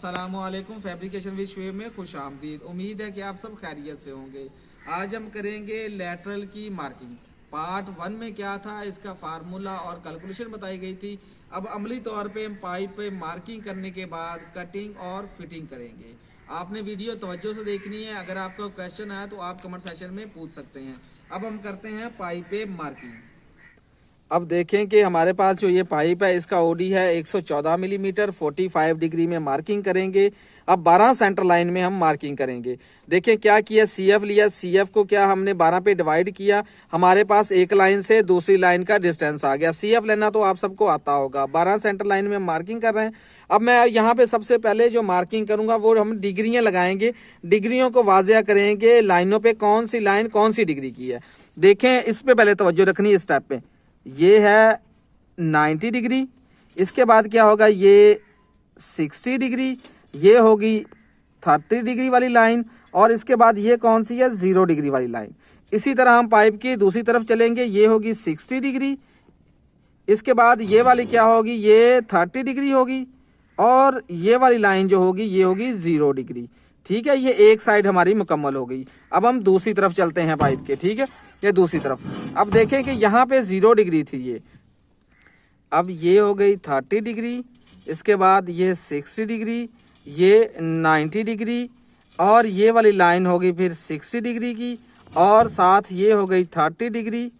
अस्सलामुअलैकुम। Fabrication with Shoaib में खुश आमदीद। उम्मीद है कि आप सब खैरियत से होंगे। आज हम करेंगे लेटरल की मार्किंग। पार्ट 1 में क्या था, इसका फार्मूला और कैलकुलेशन बताई गई थी। अब अमली तौर पे हम पाइप पे मार्किंग करने के बाद कटिंग और फिटिंग करेंगे। आपने वीडियो तवज्जो से देखनी है। अगर आपको क्वेश्चन आया तो आप कमेंट सेक्शन में पूछ सकते हैं। अब हम करते हैं पाइप पे मार्किंग। अब देखें कि हमारे पास जो ये पाइप है इसका ओडी है 114 मिलीमीटर, 45 डिग्री में मार्किंग करेंगे। अब 12 सेंटर लाइन में हम मार्किंग करेंगे। देखें क्या किया, सीएफ लिया। सीएफ को क्या हमने 12 पे डिवाइड किया। हमारे पास एक लाइन से दूसरी लाइन का डिस्टेंस आ गया। सीएफ लेना तो आप सबको आता होगा। 12 सेंटर लाइन में मार्किंग कर रहे हैं। अब मैं यहाँ पे सबसे पहले जो मार्किंग करूंगा वो हम डिग्रियां लगाएंगे। डिग्रियों को वाजिया करेंगे लाइनों पे कौन सी लाइन कौन सी डिग्री की है। देखें इस पे पहले तवज्जो रखनी है। स्टेप पे ये है 90 डिग्री, इसके बाद क्या होगा ये 60 डिग्री, ये होगी 30 डिग्री वाली लाइन, और इसके बाद ये कौन सी है 0 डिग्री वाली लाइन। इसी तरह हम पाइप की दूसरी तरफ चलेंगे, ये होगी 60 डिग्री, इसके बाद ये वाली क्या होगी ये 30 डिग्री होगी, और ये वाली लाइन जो होगी ये होगी 0 डिग्री। ठीक है, ये एक साइड हमारी मुकम्मल हो गई। अब हम दूसरी तरफ चलते हैं पाइप के। ठीक है, ये दूसरी तरफ। अब देखें कि यहाँ पे 0 डिग्री थी ये, अब ये हो गई 30 डिग्री, इसके बाद ये 60 डिग्री, ये 90 डिग्री, और ये वाली लाइन होगी फिर 60 डिग्री की, और साथ ये हो गई 30 डिग्री,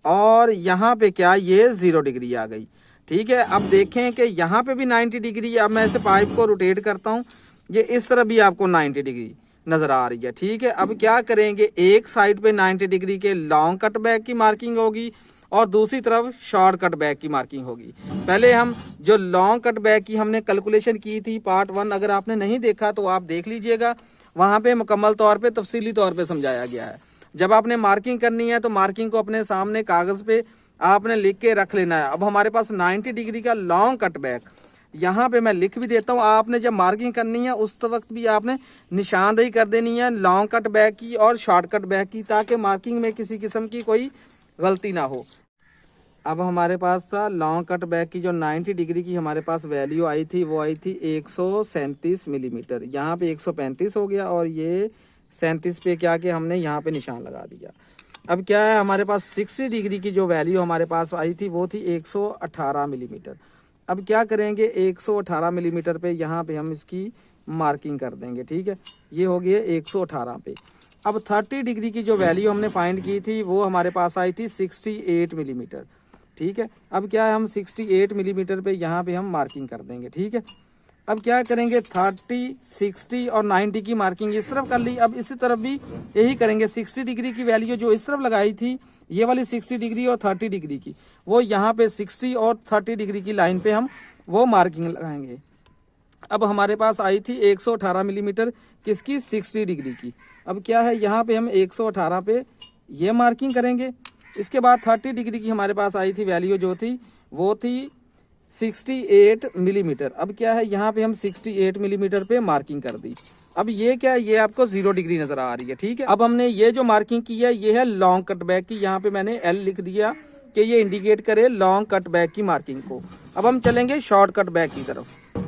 और यहाँ पे क्या ये 0 डिग्री आ गई। ठीक है, अब देखें कि यहाँ पे भी 90 डिग्री। अब मैं इसे पाइप को रोटेट करता हूँ, ये इस तरह भी आपको 90 डिग्री नजर आ रही है। ठीक है, अब क्या करेंगे, एक साइड पे 90 डिग्री के लॉन्ग कट बैक की मार्किंग होगी और दूसरी तरफ शॉर्ट कट बैक की मार्किंग होगी। पहले हम जो लॉन्ग कट बैक की हमने कैलकुलेशन की थी पार्ट 1, अगर आपने नहीं देखा तो आप देख लीजिएगा, वहां पे मुकम्मल तौर पे तफसीली तौर पे समझाया गया है। जब आपने मार्किंग करनी है तो मार्किंग को अपने सामने कागज पे आपने लिख के रख लेना है। अब हमारे पास 90 डिग्री का लॉन्ग कट बैक, यहाँ पे मैं लिख भी देता हूँ। आपने जब मार्किंग करनी है उस वक्त भी आपने निशानदेही कर देनी है लॉन्ग कट बैक की और शॉर्ट कट बैक की, ताकि मार्किंग में किसी किस्म की कोई गलती ना हो। अब हमारे पास था लॉन्ग कट बैक की जो 90 डिग्री की हमारे पास वैल्यू आई थी, वो आई थी 137 मिलीमीटर। यहाँ पे 135 हो गया, और ये 37 पे क्या कि हमने यहाँ पे निशान लगा दिया। अब क्या है, हमारे पास 60 डिग्री की जो वैल्यू हमारे पास आई थी वो थी 118 मिलीमीटर। अब क्या करेंगे, 118 मिलीमीटर पे यहाँ पे हम इसकी मार्किंग कर देंगे। ठीक है, ये हो गया 118 पे। अब 30 डिग्री की जो वैल्यू हमने फाइंड की थी वो हमारे पास आई थी 68 मिलीमीटर। ठीक है, अब क्या है, हम 68 मिलीमीटर पे यहाँ पे हम मार्किंग कर देंगे। ठीक है, अब क्या करेंगे, 30, 60 और 90 की मार्किंग इस तरफ कर ली। अब इसी तरफ भी यही करेंगे। 60 डिग्री की वैल्यू जो इस तरफ लगाई थी, ये वाली 60 डिग्री और 30 डिग्री की, वो यहाँ पे 60 और 30 डिग्री की लाइन पे हम वो मार्किंग लगाएंगे। अब हमारे पास आई थी 118 मिलीमीटर किसकी, 60 डिग्री की। अब क्या है, यहाँ पे हम 118 पे ये मार्किंग करेंगे। इसके बाद 30 डिग्री की हमारे पास आई थी वैल्यू जो थी वो थी 68 मिलीमीटर। अब क्या है, यहाँ पे हम 68 मिलीमीटर पे मार्किंग कर दी। अब ये क्या है, ये आपको 0 डिग्री नजर आ रही है। ठीक है, अब हमने ये जो मार्किंग की है ये है लॉन्ग कट बैक की। यहाँ पे मैंने एल लिख दिया कि ये इंडिकेट करे लॉन्ग कट बैक की मार्किंग को। अब हम चलेंगे शॉर्ट कट बैक की तरफ।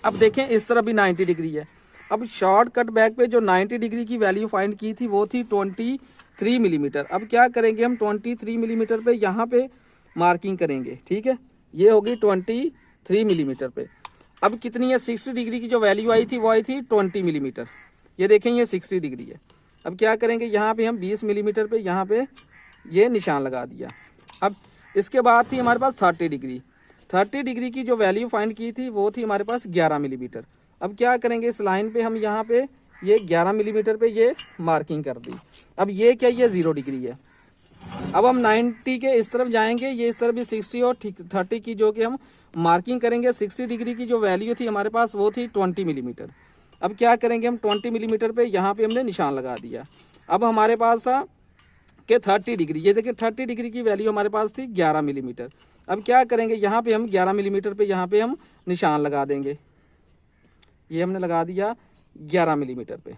अब देखें इस तरफ भी 90 डिग्री है। अब शॉर्ट कट बैक पे जो 90 डिग्री की वैल्यू फाइंड की थी वो थी 23 मिलीमीटर। अब क्या करेंगे, हम 23 मिलीमीटर पे यहाँ पे मार्किंग करेंगे। ठीक है, ये होगी 23 मिलीमीटर पे। अब कितनी है, 60 डिग्री की जो वैल्यू आई थी वो आई थी 20 मिलीमीटर। ये देखें ये 60 डिग्री है। अब क्या करेंगे, यहाँ पे हम 20 मिलीमीटर पे यहाँ पे ये निशान लगा दिया। अब इसके बाद थी हमारे पास 30 डिग्री। 30 डिग्री की जो वैल्यू फाइंड की थी वो थी हमारे पास 11 मिलीमीटर। अब क्या करेंगे, इस लाइन पे हम यहाँ पे ये 11 मिलीमीटर पे ये मार्किंग कर दी। अब ये क्या, ये 0 डिग्री है। अब हम 90 के इस तरफ जाएंगे, ये इस तरफ भी 60 और 30 की जो कि हम मार्किंग करेंगे। 60 डिग्री की जो वैल्यू थी हमारे पास वो थी 20 मिलीमीटर। अब क्या करेंगे, हम 20 मिलीमीटर पे यहाँ पे हमने निशान लगा दिया। अब हमारे पास था कि 30 डिग्री, ये देखिए 30 डिग्री की वैल्यू हमारे पास थी 11 मिलीमीटर। अब क्या करेंगे, यहाँ पे हम 11 मिलीमीटर पे यहाँ पे हम निशान लगा देंगे। ये हमने लगा दिया 11 मिलीमीटर पे।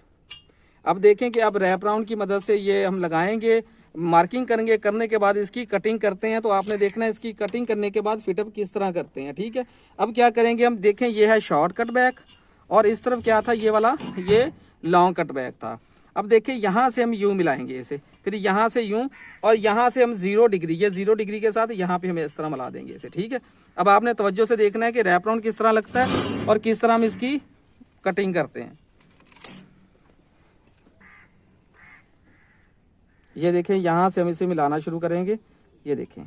अब देखें कि अब रैप राउंड की मदद से ये हम लगाएंगे, मार्किंग करेंगे। करने के बाद इसकी कटिंग करते हैं, तो आपने देखना है इसकी कटिंग करने के बाद फिटअप किस तरह करते हैं। ठीक है, अब क्या करेंगे, हम देखें ये है शॉर्ट कट बैक और इस तरफ क्या था, ये वाला ये लॉन्ग कट बैक था। अब देखिए यहाँ से हम यूं मिलाएंगे इसे, फिर यहाँ से यूं, और यहाँ से हम 0 डिग्री, ये 0 डिग्री के साथ यहाँ पे हम इस तरह मिला देंगे इसे। ठीक है, अब आपने तवज्जो से देखना है कि रैप राउंड किस तरह लगता है और किस तरह हम इसकी कटिंग करते हैं। ये देखें, यहाँ से हम इसे मिलाना शुरू करेंगे, ये देखें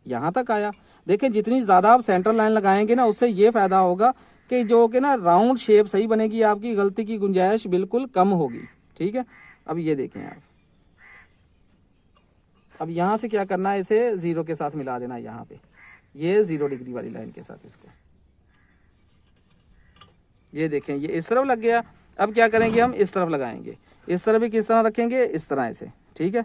यहाँ तक आया। देखें जितनी ज़्यादा आप सेंटर लाइन लगाएंगे ना, उससे ये फ़ायदा होगा कि जो कि ना राउंड शेप सही बनेगी, आपकी गलती की गुंजाइश बिल्कुल कम होगी। ठीक है, अब ये देखें आप, अब यहाँ से क्या करना है, इसे 0 के साथ मिला देना, यहाँ पे ये 0 डिग्री वाली लाइन के साथ इसको। ये देखें ये इस तरफ लग गया। अब क्या करेंगे, हम इस तरफ लगाएंगे, इस तरफ भी किस तरह रखेंगे, इस तरह से। ठीक है,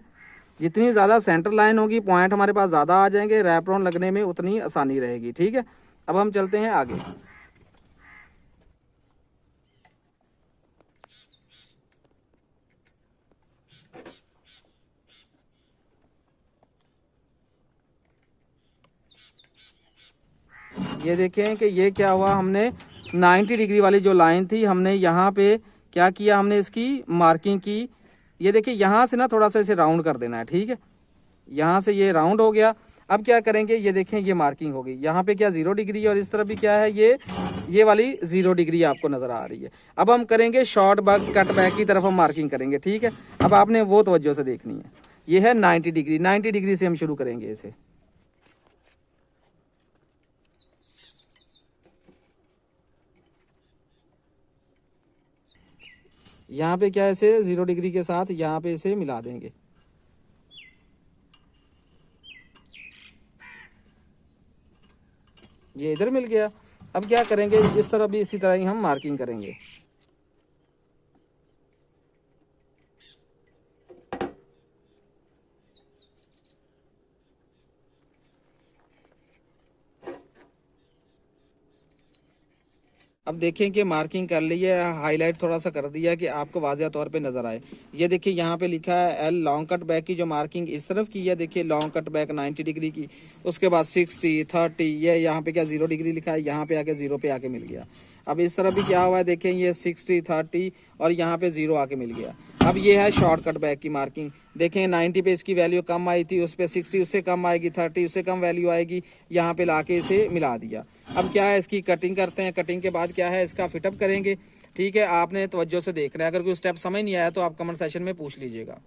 जितनी ज़्यादा सेंटर लाइन होगी, पॉइंट हमारे पास ज़्यादा आ जाएंगे, रैप राउंड लगने में उतनी आसानी रहेगी। ठीक है, अब हम चलते हैं आगे। ये देखें कि ये क्या हुआ, हमने 90 डिग्री वाली जो लाइन थी, हमने यहाँ पे क्या किया, हमने इसकी मार्किंग की। ये देखिए यहाँ से ना थोड़ा सा इसे राउंड कर देना है। ठीक है, यहाँ से ये राउंड हो गया। अब क्या करेंगे, ये देखें ये मार्किंग हो गई, यहाँ पे क्या 0 डिग्री और इस तरफ भी क्या है, ये वाली 0 डिग्री आपको नज़र आ रही है। अब हम करेंगे शॉर्ट बग कट बैक की तरफ हम मार्किंग करेंगे। ठीक है, अब आपने वो तवज्जो से देखनी है। ये है 90 डिग्री, 90 डिग्री से हम शुरू करेंगे इसे। यहाँ पे क्या है, इसे 0 डिग्री के साथ यहाँ पे इसे मिला देंगे। ये इधर मिल गया। अब क्या करेंगे, इस तरह भी इसी तरह ही हम मार्किंग करेंगे। अब देखें कि मार्किंग कर ली है, हाईलाइट थोड़ा सा कर दिया कि आपको वाज़ेह तौर पे नज़र आए। ये देखिए यहाँ पे लिखा है एल, लॉन्ग कट बैक की जो मार्किंग इस तरफ की है, देखिए लॉन्ग कट बैक 90 डिग्री की, उसके बाद 60, 30, ये यहाँ पे क्या 0 डिग्री लिखा है, यहाँ पे आके 0 पे आके मिल गया। अब इस तरफ भी क्या हुआ है, देखें ये 60, 30 और यहाँ पे 0 आके मिल गया। अब ये है शॉर्ट कट बैक की मार्किंग। देखें 90 पे इसकी वैल्यू कम आई थी, उस पर 60 उससे कम आएगी, 30 उससे कम वैल्यू आएगी, यहाँ पे लाके इसे मिला दिया। अब क्या है, इसकी कटिंग करते हैं। कटिंग के बाद क्या है, इसका फिटअप करेंगे। ठीक है, आपने तवज्जो से देखना है, अगर कोई स्टेप समझ नहीं आया तो आप कमेंट सेशन में पूछ लीजिएगा।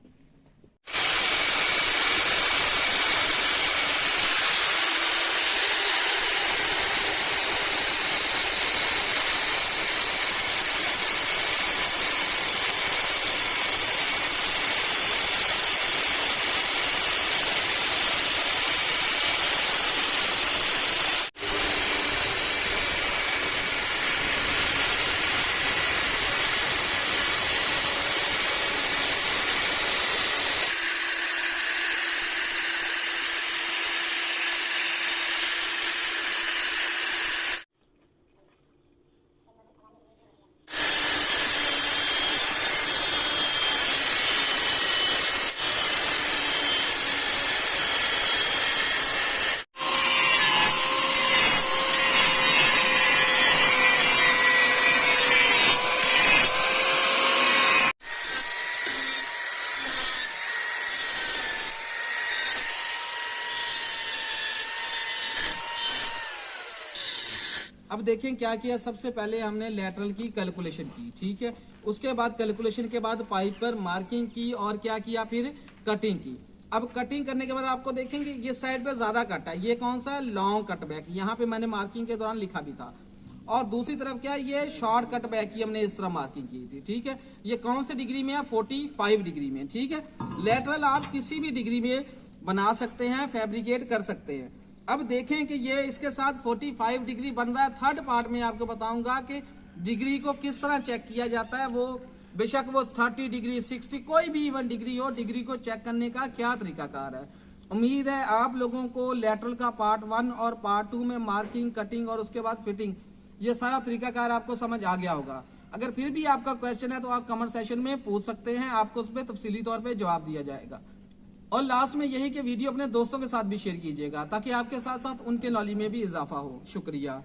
अब देखें क्या किया, सबसे पहले हमने लेटरल की कैलकुलेशन की। ठीक है, उसके बाद कैलकुलेशन के बाद पाइप पर मार्किंग की और क्या किया, फिर कटिंग की। अब कटिंग करने के बाद आपको देखेंगे ये साइड पे ज्यादा कट है, ये कौन सा है, लॉन्ग कट बैक, यहाँ पे मैंने मार्किंग के दौरान लिखा भी था। और दूसरी तरफ क्या है, ये शॉर्ट कट बैक की हमने इस तरह मार्किंग की थी। ठीक है, ये कौन से डिग्री में है, 45 डिग्री में। ठीक है, लेटरल आप किसी भी डिग्री में बना सकते हैं, फैब्रिकेट कर सकते हैं। अब देखें कि ये इसके साथ 45 डिग्री बन रहा है। थर्ड पार्ट में आपको बताऊंगा कि डिग्री को किस तरह चेक किया जाता है। वो बेशक वो 30 डिग्री, 60, कोई भी इवन डिग्री हो, डिग्री को चेक करने का क्या तरीकाकार है। उम्मीद है आप लोगों को लेटरल का पार्ट 1 और पार्ट 2 में मार्किंग, कटिंग और उसके बाद फिटिंग, ये सारा तरीकाकार आपको समझ आ गया होगा। अगर फिर भी आपका क्वेश्चन है तो आप कमेंट सेशन में पूछ सकते हैं, आपको उस पर तफसीली तौर पर जवाब दिया जाएगा। और लास्ट में यही कि वीडियो अपने दोस्तों के साथ भी शेयर कीजिएगा ताकि आपके साथ साथ उनके नॉलेज में भी इजाफा हो। शुक्रिया।